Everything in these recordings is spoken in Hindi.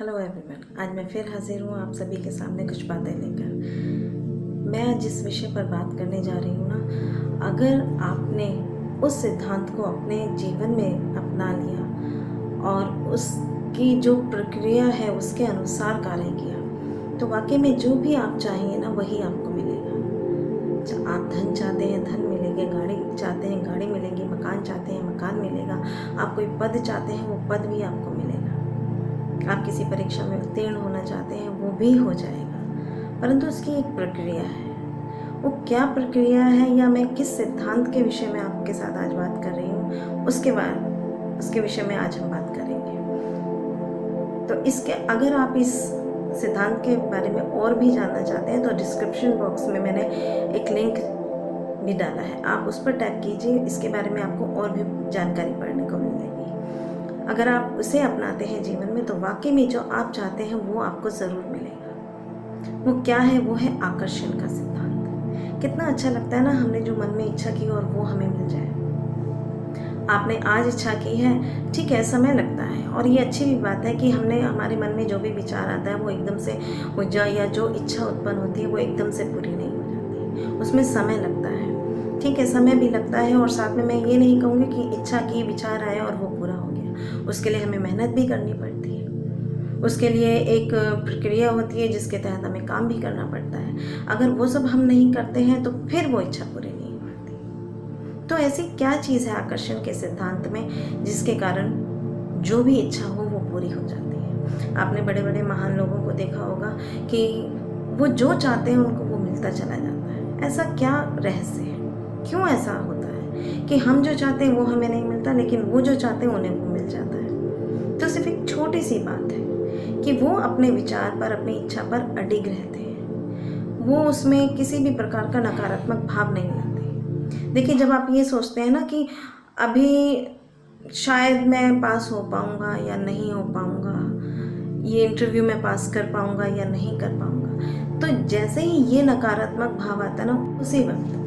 हेलो एवरीवन, आज मैं फिर हाजिर हूँ आप सभी के सामने कुछ बातें लेकर। मैं आज जिस विषय पर बात करने जा रही हूँ ना, अगर आपने उस सिद्धांत को अपने जीवन में अपना लिया और उसकी जो प्रक्रिया है उसके अनुसार कार्य किया, तो वाकई में जो भी आप चाहेंगे ना वही आपको मिलेगा। आप धन चाहते हैं धन मिलेगा, गाड़ी चाहते हैं गाड़ी मिलेगी, मकान चाहते हैं मकान मिलेगा, आप कोई पद चाहते हैं वो पद भी आपको मिलेगा, आप किसी परीक्षा में उत्तीर्ण होना चाहते हैं वो भी हो जाएगा। परंतु उसकी एक प्रक्रिया है। वो क्या प्रक्रिया है या मैं किस सिद्धांत के विषय में आपके साथ आज बात कर रही हूँ उसके विषय में आज हम बात करेंगे। तो इसके अगर आप इस सिद्धांत के बारे में और भी जानना चाहते हैं तो डिस्क्रिप्शन बॉक्स में मैंने एक लिंक भी डाला है, आप उस पर टैप कीजिए। इसके बारे में आपको और भी जानकारी पढ़ने को मिलेगी। अगर आप उसे अपनाते हैं जीवन में तो वाकई में जो आप चाहते हैं वो आपको ज़रूर मिलेगा। वो क्या है? वो है आकर्षण का सिद्धांत। कितना अच्छा लगता है ना, हमने जो मन में इच्छा की और वो हमें मिल जाए। आपने आज इच्छा की है, ठीक है, समय लगता है और ये अच्छी भी बात है कि हमने हमारे मन में जो भी विचार आता है वो एकदम से ऊर्जा या जो इच्छा उत्पन्न होती है वो एकदम से पूरी नहीं हो जाती, उसमें समय लगता है। ठीक है, समय भी लगता है और साथ में मैं ये नहीं कहूँगी कि इच्छा की विचार आए और वो पूरा हो गया। उसके लिए हमें मेहनत भी करनी पड़ती है, उसके लिए एक प्रक्रिया होती है जिसके तहत हमें काम भी करना पड़ता है। अगर वो सब हम नहीं करते हैं तो फिर वो इच्छा पूरी नहीं होती। तो ऐसी क्या चीज़ है आकर्षण के सिद्धांत में जिसके कारण जो भी इच्छा हो वो पूरी हो जाती है? आपने बड़े बड़े महान लोगों को देखा होगा कि वो जो चाहते हैं उनको वो मिलता चला जाता है। ऐसा क्या रहस्य है? क्यों ऐसा होता है कि हम जो चाहते हैं वो हमें नहीं मिलता, लेकिन वो जो चाहते हैं उन्हें वो मिल जाता है? तो सिर्फ एक छोटी सी बात है कि वो अपने विचार पर, अपनी इच्छा पर अडिग रहते हैं। वो उसमें किसी भी प्रकार का नकारात्मक भाव नहीं लाते। देखिए, जब आप ये सोचते हैं ना कि अभी शायद मैं पास हो पाऊँगा या नहीं हो पाऊँगा, ये इंटरव्यू में पास कर पाऊँगा या नहीं कर पाऊँगा, तो जैसे ही ये नकारात्मक भाव आता है ना, उसी वक्त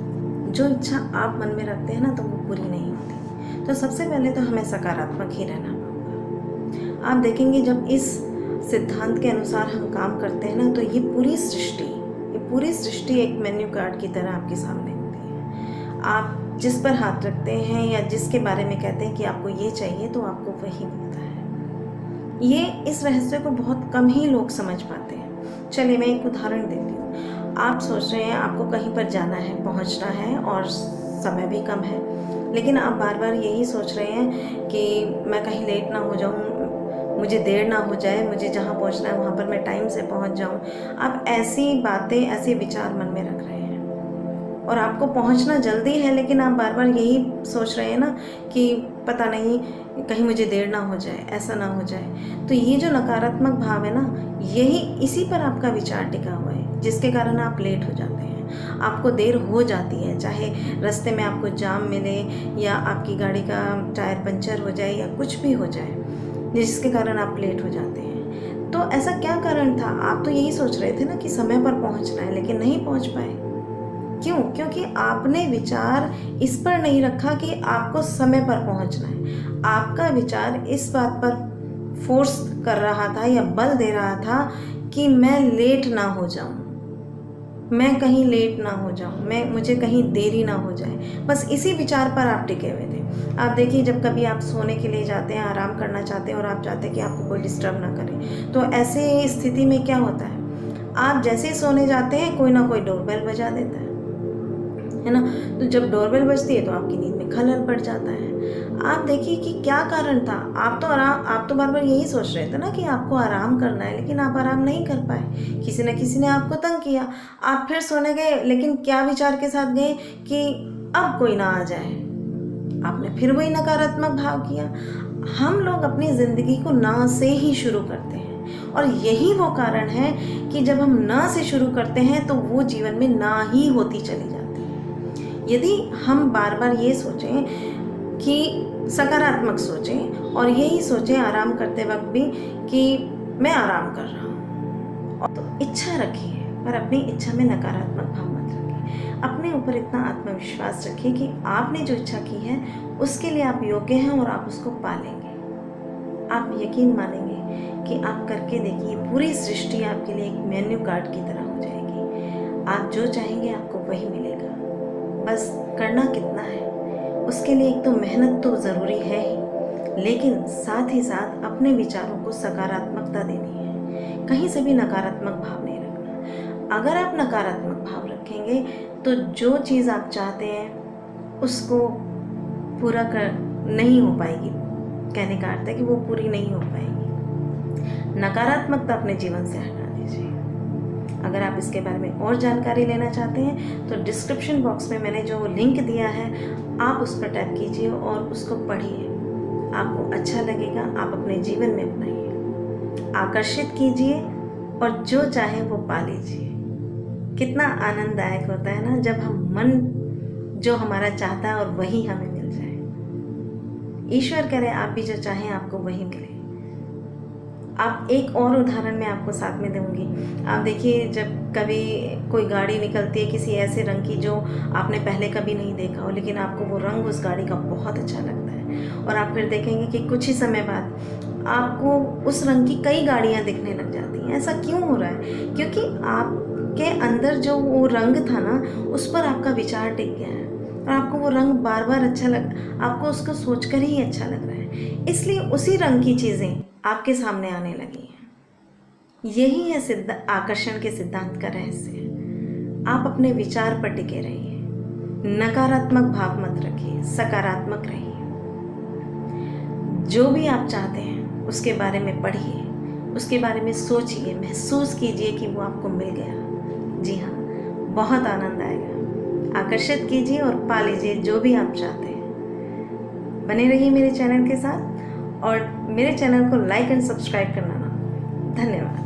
जो इच्छा आप मन में रखते हैं ना तो वो पूरी नहीं होती। तो सबसे पहले तो हमें सकारात्मक ही रहना पड़ेगा। आप देखेंगे जब इस सिद्धांत के अनुसार हम काम करते हैं ना तो ये पूरी सृष्टि एक मेन्यू कार्ड की तरह आपके सामने होती है। आप जिस पर हाथ रखते हैं या जिसके बारे में कहते हैं कि आपको ये चाहिए तो आपको वही मिलता है। ये इस रहस्य को बहुत कम ही लोग समझ पाते हैं। चलिए मैं एक उदाहरण देती हूँ। आप सोच रहे हैं आपको कहीं पर जाना है, पहुंचना है और समय भी कम है, लेकिन आप बार बार यही सोच रहे हैं कि मैं कहीं लेट ना हो जाऊं, मुझे देर ना हो जाए, मुझे जहां पहुंचना है वहां पर मैं टाइम से पहुंच जाऊं। आप ऐसी बातें, ऐसे विचार मन में रख रहे हैं और आपको पहुंचना जल्दी है, लेकिन आप बार बार यही सोच रहे हैं ना कि पता नहीं कहीं मुझे देर ना हो जाए, ऐसा ना हो जाए। तो ये जो नकारात्मक भाव है ना, यही इसी पर आपका विचार टिका हुआ है, जिसके कारण आप लेट हो जाते हैं, आपको देर हो जाती है। चाहे रास्ते में आपको जाम मिले या आपकी गाड़ी का टायर पंचर हो जाए या कुछ भी हो जाए जिसके कारण आप लेट हो जाते हैं। तो ऐसा क्या कारण था? आप तो यही सोच रहे थे ना कि समय पर पहुंचना है, लेकिन नहीं पहुंच पाए। क्यों? क्योंकि आपने विचार इस पर नहीं रखा कि आपको समय पर पहुंचना है। आपका विचार इस बात पर फोर्स कर रहा था या बल दे रहा था कि मैं लेट ना हो जाऊं, मैं कहीं लेट ना हो जाऊं, मुझे कहीं देरी ना हो जाए। बस इसी विचार पर आप टिके हुए थे। आप देखिए, जब कभी आप सोने के लिए जाते हैं, आराम करना चाहते हैं और आप चाहते हैं कि आपको कोई डिस्टर्ब ना करे, तो ऐसे स्थिति में क्या होता है? आप जैसे ही सोने जाते हैं कोई ना कोई डोरबेल बजा देता है ना? तो जब डोरबेल बजती है तो आपकी नींद में खलल पड़ जाता है। आप देखिए कि क्या कारण था। आप तो बार बार यही सोच रहे थे ना कि आपको आराम करना है, लेकिन आप आराम नहीं कर पाए। किसी न किसी ने आपको तंग किया, आप फिर सोने गए, लेकिन क्या विचार के साथ गए कि अब कोई ना आ जाए। आपने फिर वही नकारात्मक भाव किया। हम लोग अपनी ज़िंदगी को ना से ही शुरू करते हैं और यही वो कारण है कि जब हम ना से शुरू करते हैं तो वो जीवन में ना ही होती चली जाती है। यदि हम बार बार ये सोचें कि सकारात्मक सोचें और यही सोचें आराम करते वक्त भी कि मैं आराम कर रहा हूँ, और तो इच्छा रखिए पर अपनी इच्छा में नकारात्मक भाव मत रखिए। अपने ऊपर इतना आत्मविश्वास रखिए कि आपने जो इच्छा की है उसके लिए आप योग्य हैं और आप उसको पालेंगे। आप यकीन मानेंगे कि आप करके देखिए, पूरी सृष्टि आपके लिए एक मेन्यू कार्ड की तरह हो जाएगी। आप जो चाहेंगे आपको वही मिलेगा। बस करना कितना है, उसके लिए एक तो मेहनत तो ज़रूरी है ही, लेकिन साथ ही साथ अपने विचारों को सकारात्मकता देनी है। कहीं से भी नकारात्मक भाव नहीं रखना। अगर आप नकारात्मक भाव रखेंगे तो जो चीज़ आप चाहते हैं उसको पूरा कर नहीं हो पाएगी। कहने का अर्थ है कि वो पूरी नहीं हो पाएगी। नकारात्मकता अपने जीवन से हटा दीजिए। अगर आप इसके बारे में और जानकारी लेना चाहते हैं तो डिस्क्रिप्शन बॉक्स में मैंने जो लिंक दिया है, आप उस पर टैप कीजिए और उसको पढ़िए। आपको अच्छा लगेगा, आप अपने जीवन में अपनाइए, आकर्षित कीजिए और जो चाहे वो पा लीजिए। कितना आनंददायक होता है ना जब हम मन जो हमारा चाहता है और वही हमें मिल जाए। ईश्वर करे आप भी जो चाहें आपको वही मिले। आप एक और उदाहरण मैं आपको साथ में दूंगी। आप देखिए, जब कभी कोई गाड़ी निकलती है किसी ऐसे रंग की जो आपने पहले कभी नहीं देखा हो, लेकिन आपको वो रंग उस गाड़ी का बहुत अच्छा लगता है, और आप फिर देखेंगे कि कुछ ही समय बाद आपको उस रंग की कई गाड़ियाँ दिखने लग जाती हैं। ऐसा क्यों हो रहा है? क्योंकि आपके अंदर जो वो रंग था ना, उस पर आपका विचार टिक गया है और आपको वो रंग बार बार अच्छा आपको उसको सोचकर ही अच्छा लग रहा है। इसलिए उसी रंग की चीज़ें आपके सामने आने लगी हैं। यही है आकर्षण के सिद्धांत का रहस्य। आप अपने विचार पर टिके रहिए, नकारात्मक भाव मत रखिए, सकारात्मक रहिए। जो भी आप चाहते हैं उसके बारे में पढ़िए, उसके बारे में सोचिए, महसूस कीजिए कि वो आपको मिल गया। जी हाँ, बहुत आनंद आएगा। आकर्षित कीजिए और पा लीजिए जो भी आप चाहते हैं। बने रहिए मेरे चैनल के साथ और मेरे चैनल को लाइक एंड सब्सक्राइब करना ना। धन्यवाद।